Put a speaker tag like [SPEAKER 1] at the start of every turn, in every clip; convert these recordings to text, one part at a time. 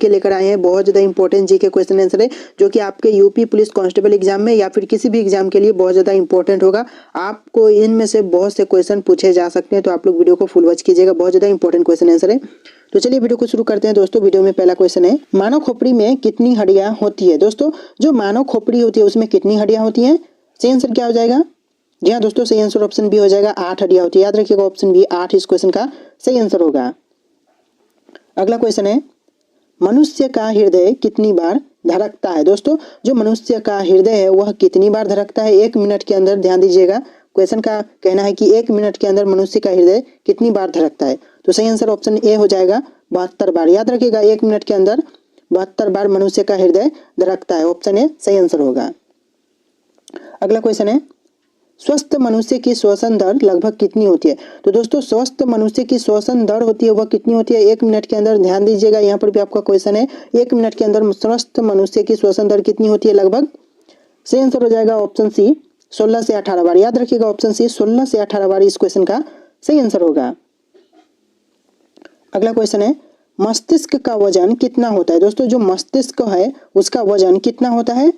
[SPEAKER 1] के लेकर आए हैं। बहुत ज़्यादा इंपॉर्टेंट जी के क्वेश्चन आंसर है जो कि आपके यूपी पुलिस कांस्टेबल एग्जाम में या फिर किसी भी एग्जाम के लिए बहुत ज़्यादा इंपॉर्टेंट होगा। आपको इनमें से बहुत से क्वेश्चन पूछे जा सकते हैं, तो आप लोग वीडियो को फुल वॉच कीजिएगा। बहुत ज़्यादा इंपॉर्टेंट क्वेश्चन आंसर है। तो चलिए वीडियो को शुरू करते हैं दोस्तों। वीडियो में पहला क्वेश्चन है, मानव खोपड़ी में कितनी हड्डियां होती है। दोस्तों जो मानव खोपड़ी होती है उसमें कितनी हड्डियां होती हैं? सही आंसर क्या हो जाएगा? जी हाँ दोस्तों, सही आंसर ऑप्शन बी हो जाएगा, 8 हड्डियां होती है। याद रखिएगा ऑप्शन बी 8 इस क्वेश्चन का सही आंसर होगा। अगला क्वेश्चन है, मनुष्य का हृदय कितनी बार धड़कता है। दोस्तों जो मनुष्य का हृदय है वह कितनी बार धड़कता है 1 मिनट के अंदर? ध्यान दीजिएगा, क्वेश्चन का कहना है कि 1 मिनट के अंदर मनुष्य का हृदय कितनी बार धड़कता है। तो सही आंसर ऑप्शन ए हो जाएगा, 72 बार। याद रखिएगा 1 मिनट के अंदर 72 बार मनुष्य का हृदय धड़कता है। ऑप्शन ए सही आंसर होगा। अगला क्वेश्चन है, स्वस्थ मनुष्य की श्वसन दर लगभग कितनी होती है। तो दोस्तों स्वस्थ मनुष्य की श्वसन दर होती है वह कितनी होती है 1 मिनट के अंदर? ध्यान दीजिएगा, यहाँ पर भी आपका क्वेश्चन है 1 मिनट के अंदर स्वस्थ मनुष्य की श्वसन दर कितनी होती है लगभग? सही आंसर हो जाएगा ऑप्शन सी 16 से 18 बार। याद रखिएगा ऑप्शन सी 16 से 18 बार इस क्वेश्चन का सही आंसर होगा। अगला क्वेश्चन है, मस्तिष्क का वजन कितना होता है। दोस्तों जो मस्तिष्क है उसका वजन कितना होता है?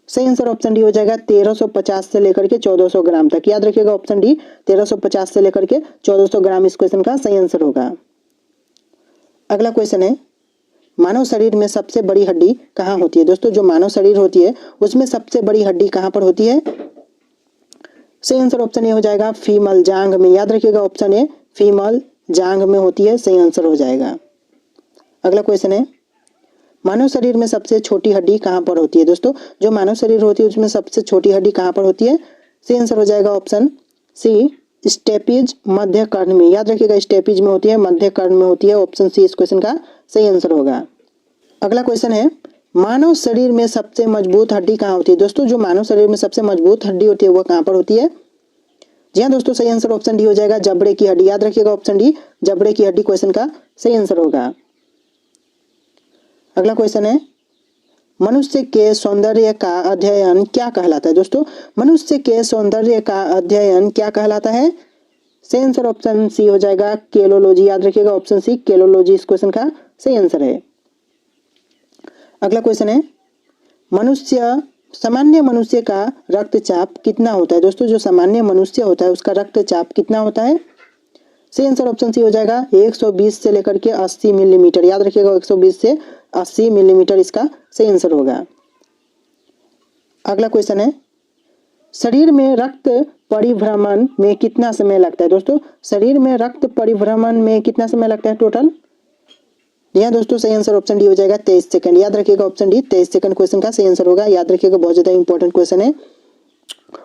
[SPEAKER 1] सही आंसर ऑप्शन डी हो जाएगा 1350 से लेकर के 1400 ग्राम तक। याद रखिएगा ऑप्शन डी 1350 से लेकर के 1400 ग्राम इस क्वेश्चन का सही आंसर होगा। अगला क्वेश्चन है, मानव शरीर में सबसे बड़ी हड्डी कहाँ होती है। दोस्तों जो मानव शरीर होती है उसमें सबसे बड़ी हड्डी कहाँ पर होती है? सही आंसर ऑप्शन ए हो जाएगा फीमल जांघ में। याद रखिएगा ऑप्शन ए फीमल जांघ में होती है, सही आंसर हो जाएगा। अगला क्वेश्चन है, मानव शरीर में सबसे छोटी हड्डी कहाँ पर होती है। दोस्तों जो मानव शरीर होती है उसमें सबसे छोटी हड्डी कहाँ पर होती है? सही आंसर हो जाएगा ऑप्शन सी स्टेपीज मध्य कर्ण में। याद रखिएगा स्टेपीज में होती है, मध्य कर्ण में होती है। ऑप्शन सी इस क्वेश्चन का सही आंसर होगा। अगला क्वेश्चन है, मानव शरीर में सबसे मजबूत हड्डी कहाँ होती है। दोस्तों जो मानव शरीर में सबसे मजबूत हड्डी होती है वह कहाँ पर होती है? जी हाँ दोस्तों, सही आंसर ऑप्शन डी हो जाएगा जबड़े की हड्डी। याद रखिएगा ऑप्शन डी जबड़े की हड्डी क्वेश्चन का सही आंसर होगा। अगला क्वेश्चन है, मनुष्य के सौंदर्य का अध्ययन क्या कहलाता है। दोस्तों मनुष्य के सौंदर्य का अध्ययन क्या कहलाता है? सही आंसर ऑप्शन सी हो जाएगा केलोलॉजी। याद रखिएगा ऑप्शन सी केलोलॉजी इस क्वेश्चन का सही आंसर है। अगला क्वेश्चन है, सामान्य मनुष्य का रक्तचाप कितना होता है। दोस्तों जो सामान्य मनुष्य होता है उसका रक्तचाप कितना होता है? सही आंसर ऑप्शन सी हो जाएगा 120 से लेकर के 80 मिलीमीटर। याद रखिएगा 120 से 80 मिलीमीटर इसका सही आंसर होगा। अगला क्वेश्चन है, शरीर में रक्त परिभ्रमण में कितना समय लगता है। दोस्तों शरीर में रक्त परिभ्रमण में कितना समय लगता है टोटल? यहाँ दोस्तों सही आंसर ऑप्शन डी हो जाएगा 23 सेकंड। याद रखिएगा ऑप्शन डी 23 सेकंड क्वेश्चन का सही आंसर होगा। याद रखिएगा बहुत ज्यादा इंपॉर्टेंट क्वेश्चन है।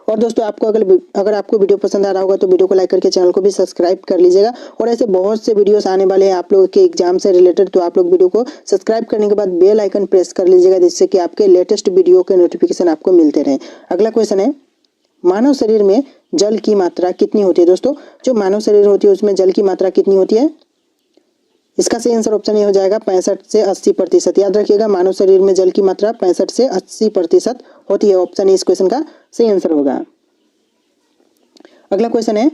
[SPEAKER 1] और दोस्तों आपको अगर आपको वीडियो पसंद आ रहा होगा तो वीडियो को लाइक करके चैनल को भी सब्सक्राइब कर लीजिएगा। और ऐसे बहुत से वीडियोस आने वाले हैं आप लोगों के एग्जाम से रिलेटेड, तो आप लोग वीडियो को सब्सक्राइब करने के बाद बेल आइकन प्रेस कर लीजिएगा जिससे कि आपके लेटेस्ट वीडियो के नोटिफिकेशन आपको मिलते रहें। अगला क्वेश्चन है, मानव शरीर में जल की मात्रा कितनी होती है। दोस्तों जो मानव शरीर होती है उसमें जल की मात्रा कितनी होती है? इसका सही आंसर ऑप्शन ए हो जाएगा 65 से 80%। याद रखिएगा मानव शरीर में जल की मात्रा 65 से 80% होती है। ऑप्शन ए इस क्वेश्चन का सही आंसर होगा। अगला क्वेश्चन है,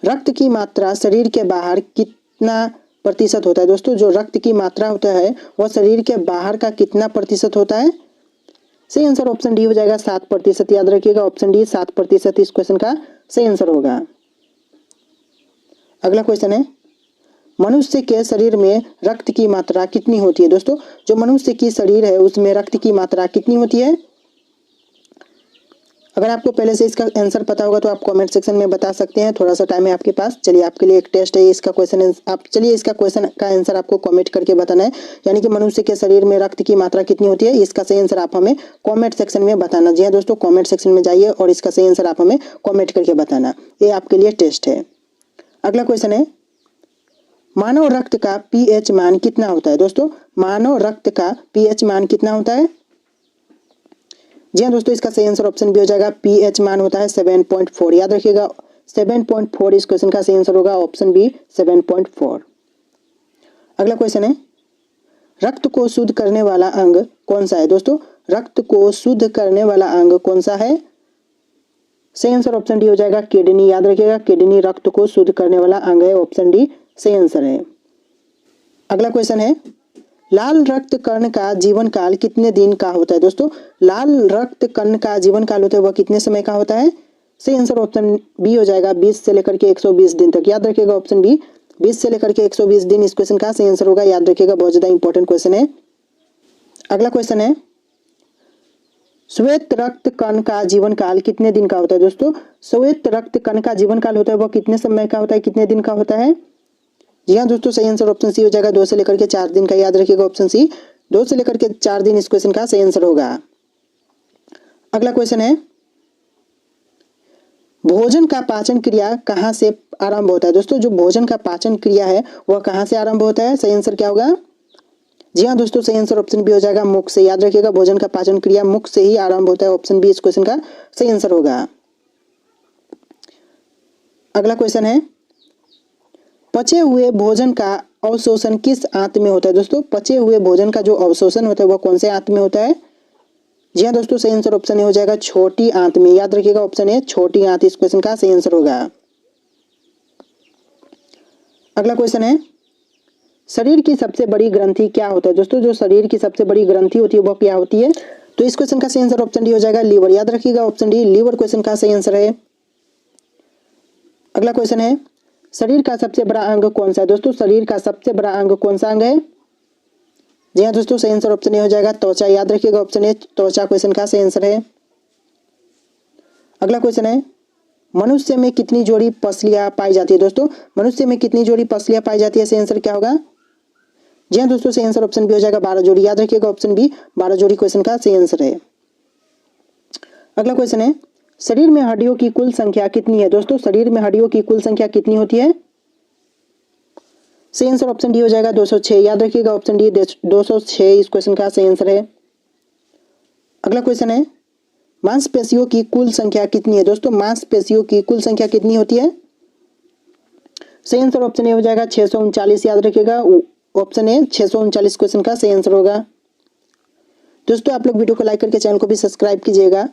[SPEAKER 1] रक्त की मात्रा शरीर के बाहर कितना प्रतिशत होता है। दोस्तों जो रक्त की मात्रा होता है वह शरीर के बाहर का कितना प्रतिशत होता है? सही आंसर ऑप्शन डी हो जाएगा 7%। याद रखिएगा ऑप्शन डी 7% इस क्वेश्चन का सही आंसर होगा। अगला क्वेश्चन है, मनुष्य के शरीर में रक्त की मात्रा कितनी होती है। दोस्तों जो मनुष्य की शरीर है उसमें रक्त की मात्रा कितनी होती है? अगर आपको पहले से इसका आंसर पता होगा तो आप कमेंट सेक्शन में बता सकते हैं। थोड़ा सा टाइम है आपके पास। चलिए आपके लिए एक टेस्ट है, इसका क्वेश्चन इसका क्वेश्चन का आंसर आपको कमेंट करके बताना है। यानी कि मनुष्य के शरीर में रक्त की मात्रा कितनी होती है, इसका सही आंसर आप हमें कमेंट सेक्शन में बताना। जी हाँ दोस्तों, कमेंट सेक्शन में जाइए और इसका सही आंसर आप हमें कमेंट करके बताना। ये आपके लिए टेस्ट है। अगला क्वेश्चन है, मानव रक्त का पीएच मान कितना होता है। दोस्तों मानव रक्त का पीएच मान कितना होता है? जी हाँ दोस्तों, इसका सही आंसर ऑप्शन बी हो जाएगा पीएच मान होता है 7.4। याद रखिएगा 7.4 इस क्वेश्चन का सही आंसर होगा। Option B 7.4। अगला क्वेश्चन है, रक्त को शुद्ध करने वाला अंग कौन सा है। दोस्तों रक्त को शुद्ध करने वाला अंग कौन सा है? सही आंसर ऑप्शन डी हो जाएगा किडनी। याद रखिएगा किडनी रक्त को शुद्ध करने वाला अंग है। ऑप्शन डी सही आंसर है। अगला क्वेश्चन है लाल रक्त कण का जीवन काल कितने दिन का होता है। दोस्तों लाल रक्त कण का जीवन काल होता है वह कितने समय का होता है। सही आंसर ऑप्शन बी हो जाएगा 20 से लेकर के 120 दिन तक। याद रखिएगा ऑप्शन बी 20 से लेकर के 120 दिन इस क्वेश्चन का सही आंसर होगा। याद रखिएगा बहुत ज्यादा इंपॉर्टेंट क्वेश्चन है। अगला क्वेश्चन है श्वेत रक्त कण का जीवन काल कितने दिन का होता है। दोस्तों श्वेत रक्त कण का जीवन काल होता है वह कितने समय का होता है, कितने दिन का होता है। जी हाँ दोस्तों सही आंसर ऑप्शन सी हो जाएगा 2 से लेकर के 4 दिन का। याद रखिएगा ऑप्शन सी 2 से लेकर के 4 दिन इस क्वेश्चन का सही आंसर होगा। अगला क्वेश्चन है भोजन का पाचन क्रिया कहाँ से आरंभ होता है। दोस्तों जो भोजन का पाचन क्रिया है वह कहाँ से आरंभ होता है। सही आंसर क्या होगा। जी हाँ दोस्तों सही आंसर ऑप्शन बी हो जाएगा मुख से। याद रखिएगा भोजन का पाचन क्रिया मुख से ही आरंभ होता है। ऑप्शन बी इस क्वेश्चन का सही आंसर होगा। अगला क्वेश्चन है पचे हुए भोजन का अवशोषण किस आंत में होता है। दोस्तों पचे हुए भोजन का जो अवशोषण होता है वह कौन से आंत में होता है। जी हाँ दोस्तों सही आंसर ऑप्शन ए हो जाएगा छोटी आंत में। याद रखिएगा ऑप्शन ए छोटी आंत इस क्वेश्चन का सही आंसर होगा। अगला क्वेश्चन है शरीर की सबसे बड़ी ग्रंथि क्या होता है। दोस्तों जो शरीर की सबसे बड़ी ग्रंथि होती है वह क्या होती है। तो इस क्वेश्चन का सही आंसर ऑप्शन डी हो जाएगा लीवर। याद रखिएगा ऑप्शन डी लीवर क्वेश्चन का सही आंसर है। अगला क्वेश्चन है शरीर का सबसे बड़ा अंग कौन सा है। दोस्तों शरीर का सबसे बड़ा अंग कौन सा अंग है। जी हाँ दोस्तों सही आंसर ऑप्शन ए हो जाएगा त्वचा। याद रखिएगा ऑप्शन ए त्वचा क्वेश्चन का सही आंसर है। अगला क्वेश्चन है मनुष्य में कितनी जोड़ी पसलियां पाई जाती है। दोस्तों मनुष्य में कितनी जोड़ी पसलियां पाई जाती है। सही आंसर क्या होगा। जी हाँ दोस्तों सही आंसर ऑप्शन बी हो जाएगा 12 जोड़ी। याद रखिएगा ऑप्शन बी 12 जोड़ी क्वेश्चन का सही आंसर है। अगला क्वेश्चन है शरीर में हड्डियों की कुल संख्या कितनी है। दोस्तों शरीर में हड्डियों की कुल संख्या कितनी होती है। सही आंसर ऑप्शन डी हो जाएगा 206। याद रखिएगा ऑप्शन डी 206 इस क्वेश्चन का सही आंसर है। अगला क्वेश्चन है मांसपेशियों की कुल संख्या कितनी है। दोस्तों मांसपेशियों की कुल संख्या कितनी होती है। सही आंसर ऑप्शन ए हो जाएगा 639। याद रखिएगा ऑप्शन ए 639 क्वेश्चन का सही आंसर होगा। दोस्तों आप लोग वीडियो को लाइक करके चैनल को भी सब्सक्राइब कीजिएगा।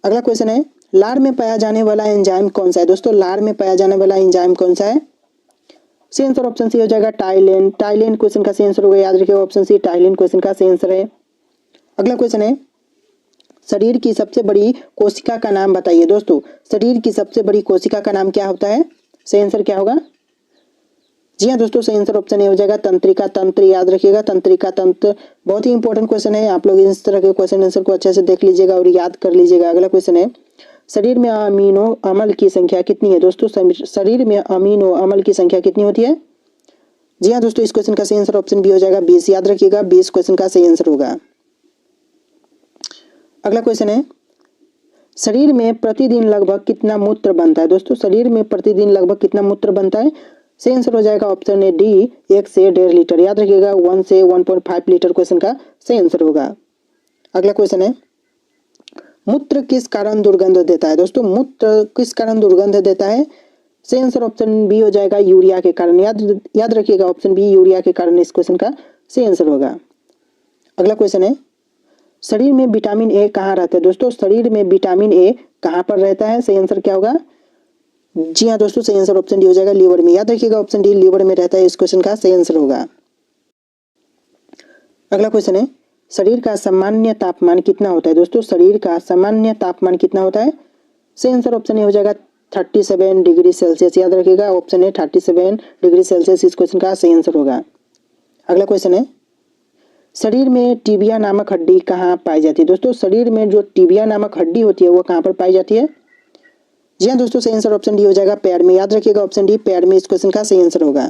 [SPEAKER 1] अगला क्वेश्चन है लार में पाया जाने वाला एंजाइम कौन सा है। दोस्तों लार में पाया जाने वाला एंजाइम कौन सा है। सही आंसर ऑप्शन सी हो जाएगा टाइलिन। टाइलिन क्वेश्चन का सही आंसर होगा। याद रखिएगा ऑप्शन सी टाइलिन क्वेश्चन का सही आंसर है। अगला क्वेश्चन है शरीर की सबसे बड़ी कोशिका का नाम बताइए। दोस्तों शरीर की सबसे बड़ी कोशिका का नाम क्या होता है। सही आंसर क्या होगा। जी हाँ दोस्तों सही आंसर ऑप्शन ए हो जाएगा तंत्रिका तंत्र। याद रखिएगा तंत्रिका तंत्र बहुत ही इंपॉर्टेंट क्वेश्चन है। आप लोग इस तरह के क्वेश्चन आंसर को अच्छे से देख लीजिएगा और याद कर लीजिएगा। अगला क्वेश्चन है शरीर में अमीनो अम्ल की संख्या कितनी है। दोस्तों शरीर में अमीनो अम्ल की संख्या कितनी होती है। जी हाँ दोस्तों इस क्वेश्चन का सही आंसर ऑप्शन बी हो जाएगा 20। याद रखिएगा 20 क्वेश्चन का सही आंसर होगा। अगला क्वेश्चन है शरीर में प्रतिदिन लगभग कितना मूत्र बनता है। दोस्तों शरीर में प्रतिदिन लगभग कितना मूत्र बनता है। सही आंसर हो जाएगा ऑप्शन ए डी 1 से 1.5 लीटर। याद रखिएगा 1 से 1.5 लीटर क्वेश्चन का सही आंसर होगा। अगला क्वेश्चन है मूत्र किस कारण दुर्गंध देता है। दोस्तों मूत्र किस कारण दुर्गंध देता है। सही आंसर ऑप्शन बी हो जाएगा यूरिया के कारण। याद रखिएगा ऑप्शन बी यूरिया के कारण इस क्वेश्चन का सही आंसर होगा। अगला क्वेश्चन है शरीर में विटामिन ए कहाँ रहता है। दोस्तों शरीर में विटामिन ए कहाँ पर रहता है। सही आंसर क्या होगा। जी हाँ दोस्तों सही आंसर ऑप्शन डी हो जाएगा लीवर में। याद रखिएगा ऑप्शन डी लीवर में रहता है इस क्वेश्चन का सही आंसर होगा। अगला क्वेश्चन है शरीर का सामान्य तापमान कितना होता है। दोस्तों शरीर का सामान्य तापमान कितना होता है। सही आंसर ऑप्शन ए हो जाएगा 37 डिग्री सेल्सियस। याद रखिएगा ऑप्शन ए 37 डिग्री सेल्सियस इस क्वेश्चन का सही आंसर होगा। अगला क्वेश्चन है शरीर में टिबिया नामक हड्डी कहाँ पाई जाती है। दोस्तों शरीर में जो टिबिया नामक हड्डी होती है वो कहाँ पर पाई जाती है। जी हाँ दोस्तों सही आंसर ऑप्शन डी हो जाएगा पैर में। याद रखिएगा ऑप्शन डी पैर में इस क्वेश्चन का सही आंसर होगा।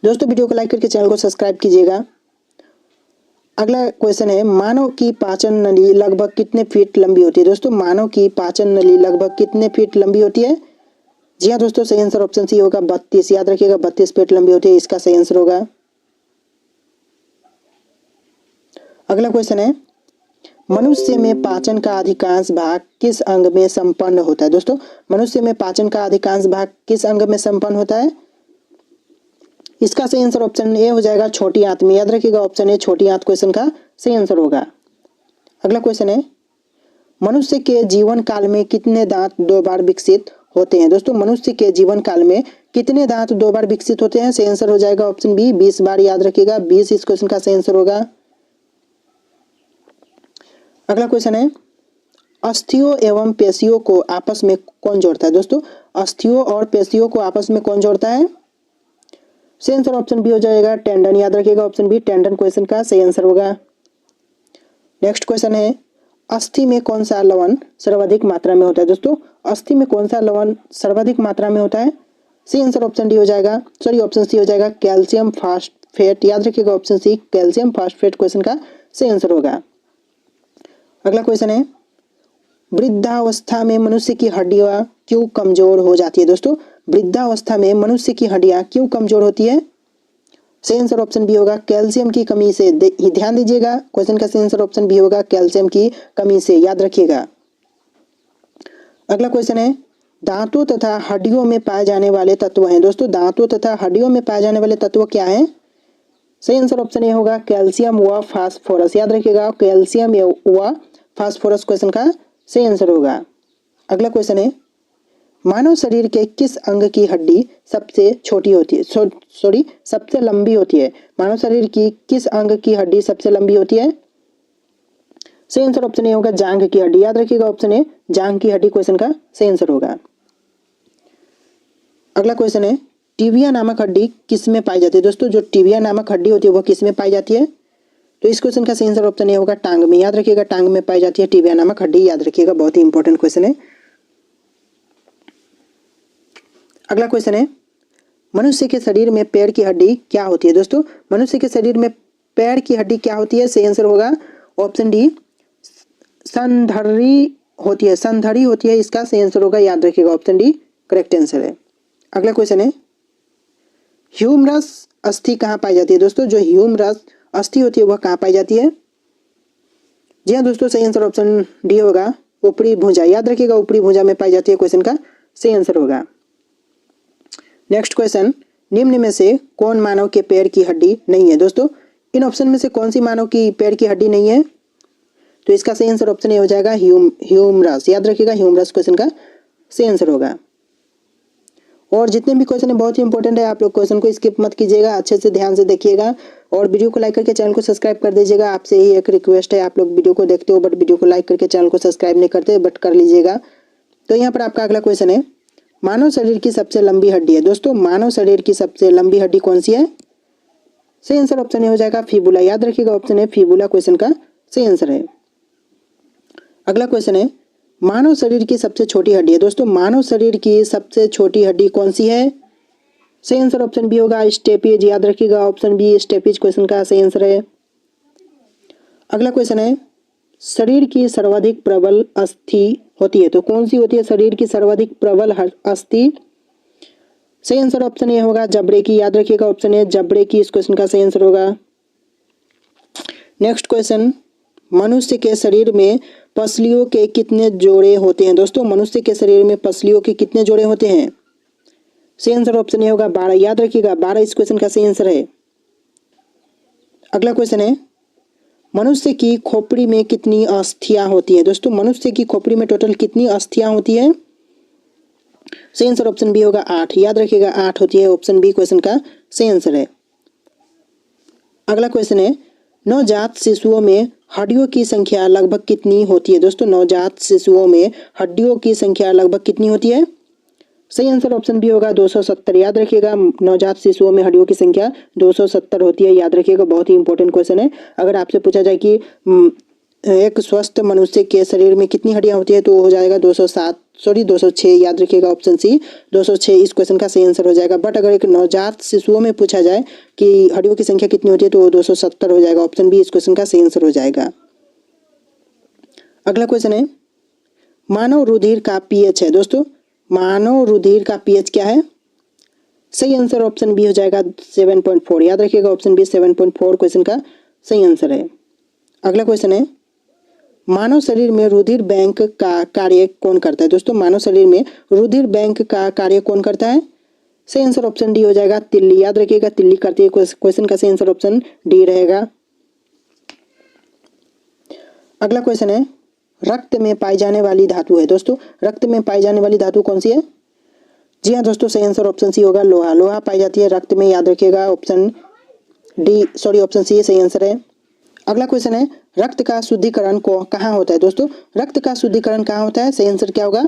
[SPEAKER 1] दोस्तों वीडियो को लाइक करके चैनल को सब्सक्राइब कीजिएगा। अगला क्वेश्चन है मानव की पाचन नली लगभग कितने फीट लंबी होती है। दोस्तों मानव की पाचन नली लगभग कितने फीट लंबी होती है। जी हाँ दोस्तों सही आंसर ऑप्शन सी होगा 32। याद रखिएगा 32 फीट लंबी होती है इसका सही आंसर होगा। अगला क्वेश्चन है मनुष्य में पाचन का अधिकांश भाग किस अंग में संपन्न होता है। दोस्तों मनुष्य में पाचन का अधिकांश भाग किस अंग में संपन्न होता है। इसका सही आंसर ऑप्शन ए हो जाएगा छोटी आंत में। याद रखिएगा ऑप्शन ए छोटी आंत क्वेश्चन का सही आंसर होगा। अगला क्वेश्चन है मनुष्य के जीवन काल में कितने दांत 2 बार विकसित होते हैं। दोस्तों मनुष्य के जीवन काल में कितने दांत 2 बार विकसित होते हैं? सही आंसर हो जाएगा ऑप्शन बी 20 बार। याद रखिएगा 20 इस क्वेश्चन का सही आंसर होगा। अगला क्वेश्चन है अस्थियों एवं पेशियों को आपस में कौन जोड़ता है? दोस्तों अस्थियों और पेशियों को आपस में कौन जोड़ता है? सही आंसर ऑप्शन बी हो जाएगा टेंडन। याद रखिएगा ऑप्शन बी टेंडन क्वेश्चन का सही आंसर होगा। नेक्स्ट क्वेश्चन है अस्थि में कौन सा लवण सर्वाधिक मात्रा में होता है? दोस्तों अस्थि में कौन सा लवण सर्वाधिक मात्रा में होता है? सही आंसर ऑप्शन डी हो जाएगा, सॉरी ऑप्शन सी हो जाएगा कैल्शियम फास्फेट। याद रखिएगा option C calcium phosphate question का सही आंसर होगा। अगला क्वेश्चन है वृद्धावस्था में मनुष्य की हड्डियां क्यों कमजोर हो जाती है? दोस्तों वृद्धावस्था में मनुष्य की हड्डियां क्यों कमजोर होती है? सही आंसर ऑप्शन बी होगा कैल्शियम की कमी से। ध्यान दीजिएगा क्वेश्चन का सही आंसर ऑप्शन बी होगा कैल्शियम की कमी से। याद रखिएगा। अगला क्वेश्चन है दांतों तथा हड्डियों में पाए जाने वाले तत्व हैं। दोस्तों दांतों तथा हड्डियों में पाए जाने वाले तत्व क्या हैं? सही आंसर ऑप्शन ए होगा कैल्शियम व फास्फोरस। याद रखिएगा कैल्शियम व फास्फोरस क्वेश्चन का सही आंसर होगा। अगला क्वेश्चन है मानव शरीर के किस अंग की हड्डी सबसे छोटी होती है? सबसे लंबी होती है? मानव शरीर की किस अंग की हड्डी सबसे लंबी होती है? सही आंसर ऑप्शन ए होगा जांघ की हड्डी। याद रखिएगा ऑप्शन ए जांघ की हड्डी क्वेश्चन का सही आंसर होगा। अगला क्वेश्चन है टिबिया नामक हड्डी किस में पाई जाती है? दोस्तों जो टिबिया नामक हड्डी होती है वो किस में पाई जाती है? तो इस क्वेश्चन का सही आंसर ऑप्शन ए होगा टांग में। याद रखिएगा टांग में पाई जाती है टिबिया नामक हड्डी। याद रखिएगा बहुत ही इंपॉर्टेंट क्वेश्चन है। अगला क्वेश्चन है मनुष्य के शरीर में पैर की हड्डी क्या होती है? दोस्तों मनुष्य के शरीर में पैर की हड्डी क्या होती है? सही आंसर होगा ऑप्शन डी संधरी होती है। संधरी होती है इसका सही आंसर होगा। याद रखिएगा ऑप्शन डी करेक्ट आंसर है। अगला क्वेश्चन है ह्यूमरस अस्थि कहाँ पाई जाती है? दोस्तों जो ह्यूमरस अस्थि होती है वह कहाँ पाई जाती है? जी हाँ दोस्तों सही आंसर ऑप्शन डी होगा ऊपरी भुजा। याद रखिएगा ऊपरी भुजा में पाई जाती है क्वेश्चन का सही आंसर होगा। नेक्स्ट क्वेश्चन निम्न में से कौन मानव के पैर की हड्डी नहीं है? दोस्तों इन ऑप्शन में से कौन सी मानव की पैर की हड्डी नहीं है? तो इसका सही आंसर ऑप्शन ए हो जाएगा ह्यूमरस। याद रखिएगा ह्यूमरस क्वेश्चन का सही आंसर होगा। और जितने भी क्वेश्चन है बहुत ही इंपॉर्टेंट है, आप लोग क्वेश्चन को स्किप मत कीजिएगा, अच्छे से ध्यान से देखिएगा और वीडियो को लाइक करके चैनल को सब्सक्राइब कर दीजिएगा। आपसे ही एक रिक्वेस्ट है, आप लोग वीडियो को देखते हो बट वीडियो को लाइक करके चैनल को सब्सक्राइब नहीं करते, बट कर लीजिएगा। तो यहाँ पर आपका अगला क्वेश्चन है मानव शरीर की सबसे लंबी हड्डी है। दोस्तों मानव शरीर की सबसे लंबी हड्डी कौन सी है? सही आंसर ऑप्शन ए हो जाएगा फीबुला। याद रखिएगा ऑप्शन ए फीबुला क्वेश्चन का सही आंसर है। अगला क्वेश्चन है मानव शरीर की सबसे छोटी हड्डी है। दोस्तों मानव शरीर की सबसे छोटी हड्डी कौन सी है? सही आंसर ऑप्शन बी होगा स्टेपेज। याद रखिएगा ऑप्शन बी स्टेपेज क्वेश्चन का सही आंसर है। अगला क्वेश्चन है शरीर की सर्वाधिक प्रबल अस्थि होती है तो कौन सी होती है शरीर की सर्वाधिक प्रबल अस्थि? सही आंसर ऑप्शन ए होगा जबड़े की। याद रखिएगा ऑप्शन ए जबड़े की इस क्वेश्चन का सही आंसर होगा। नेक्स्ट क्वेश्चन मनुष्य के शरीर में पसलियों के कितने जोड़े होते हैं? दोस्तों मनुष्य के शरीर में पसलियों के कितने जोड़े होते हैं? सही आंसर ऑप्शन ए होगा 12। याद रखिएगा 12 इस क्वेश्चन का सही आंसर है। अगला क्वेश्चन है मनुष्य की खोपड़ी में कितनी अस्थियां होती है? दोस्तों मनुष्य की खोपड़ी में टोटल कितनी अस्थियां होती है? सही आंसर ऑप्शन बी होगा 8। याद रखिएगा 8 होती है ऑप्शन बी क्वेश्चन का सही आंसर है। अगला क्वेश्चन है नवजात शिशुओं में हड्डियों की संख्या लगभग कितनी होती है? दोस्तों नवजात शिशुओं में हड्डियों की संख्या लगभग कितनी होती है? सही आंसर ऑप्शन बी होगा 270। याद रखिएगा नवजात शिशुओं में हड्डियों की संख्या 270 होती है। याद रखिएगा बहुत ही इंपॉर्टेंट क्वेश्चन है। अगर आपसे पूछा जाए कि एक स्वस्थ मनुष्य के शरीर में कितनी हड्डियां होती है तो हो जाएगा 206। याद रखिएगा ऑप्शन सी 206 इस क्वेश्चन का सही आंसर हो जाएगा। बट अगर एक नवजात शिशुओं में पूछा जाए कि हड्डियों की संख्या कितनी होती है तो 270 हो जाएगा। ऑप्शन बी इस क्वेश्चन का सही आंसर हो जाएगा। अगला क्वेश्चन है मानव रुधिर का पीएच है। दोस्तों मानव रुधिर का पीएच क्या है? सही आंसर ऑप्शन बी हो जाएगा 7.4। याद रखिएगा ऑप्शन बी 7.4 क्वेश्चन का सही आंसर है। अगला क्वेश्चन है मानव शरीर में रुधिर बैंक का कार्य कौन करता है? दोस्तों मानव शरीर में रुधिर बैंक का कार्य कौन करता है? सही आंसर ऑप्शन डी हो जाएगा तिल्ली। याद रखिएगा तिल्ली करती है। क्वेश्चन का सही आंसर ऑप्शन डी रहेगा। अगला क्वेश्चन है रक्त में पाई जाने वाली धातु है। दोस्तों रक्त में पाई जाने वाली धातु कौन सी है? जी हाँ दोस्तों, सही आंसर ऑप्शन सी होगा लोहा। लोहा पाई जाती है रक्त में, याद रखिएगा। ऑप्शन सी सही आंसर है। अगला क्वेश्चन है, रक्त का शुद्धिकरण को कहाँ होता है? दोस्तों रक्त का शुद्धिकरण कहाँ होता है? सही आंसर क्या होगा?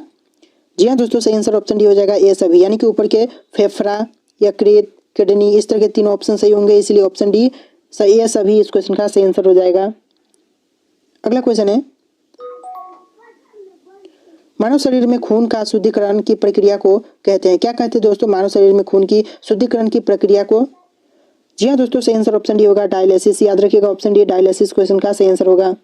[SPEAKER 1] जी हाँ दोस्तों, सही आंसर ऑप्शन डी हो जाएगा ए सभी, यानी कि ऊपर के फेफड़ा, यकृत, किडनी, इस तरह के तीनों ऑप्शन सही होंगे, इसलिए ऑप्शन डी सही है सभी इस क्वेश्चन का सही आंसर हो जाएगा। अगला क्वेश्चन है, मानव शरीर में खून का शुद्धिकरण की प्रक्रिया को कहते हैं? क्या कहते हैं दोस्तों मानव शरीर में खून की शुद्धिकरण की प्रक्रिया को? जी हाँ दोस्तों, सही आंसर ऑप्शन डी होगा डायलिसिस। याद रखिएगा ऑप्शन डी डायलिसिस क्वेश्चन का सही आंसर होगा।